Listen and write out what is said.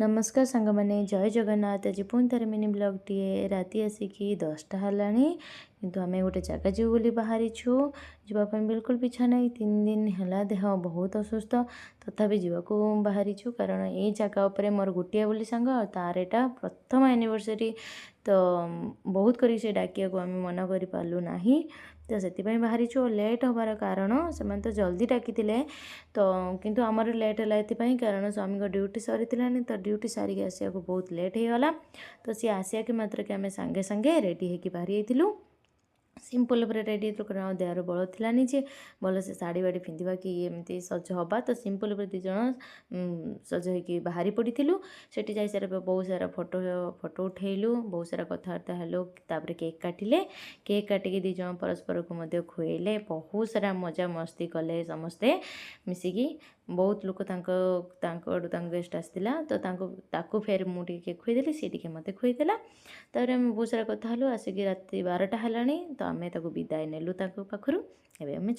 नमस्कार सांगमाने जय जगन्नाथ आज पुणी थरे मिनी ब्लॉग टीए राति आसिकी 10टा हेलाणी किंतु आम गोटे जगह जीव बोली बाहरी जावाई बिल्कुल भी इच्छा नहीं 3 दिन है देह बहुत असुस्थ तथापि जीवाक बाहरी कारण ये जगह उपर मोर गोटे बोली सांग तार एटा प्रथम एनिवर्सरी तो बहुत करी से डाकिया को आम मन कर पार्लु ना तो से बाहरी लेट हबार कारण से तो जल्दी डाकी तो किंतु आमर लेट है ये कारण स्वामी ड्यूटी सरी तो ड्यूटी सारिक आसिया बहुत लेट हो गला तो सी आसिया के मात्र के आम सांगे सांगे रेडी होकर बाहरी जाइलु सिंपल रेडी कारण देहर बल थी जे भल से शाढ़ी बाड़ी पिंधा कि एमती सज हवा तो सिंपल दीज सज हो बाहरी पड़ू से जा सारा बहुत सारा फोटो उठेलु बहुत सारा कथबार्ता हेलु तापर केक काटिले केक काटिक दीज परस्पर को खुएले बहुत सारा मजा मस्ती कले समस्ते मिसिकी बहुत लोक गेस्ट आसला तो फेर मुझे खुईदेली सी टे मत खुईदेला तापर आम बहुत सारा कथा हलु आसिक राति 12टा है तो आम विदाय नेलु पाखु एवं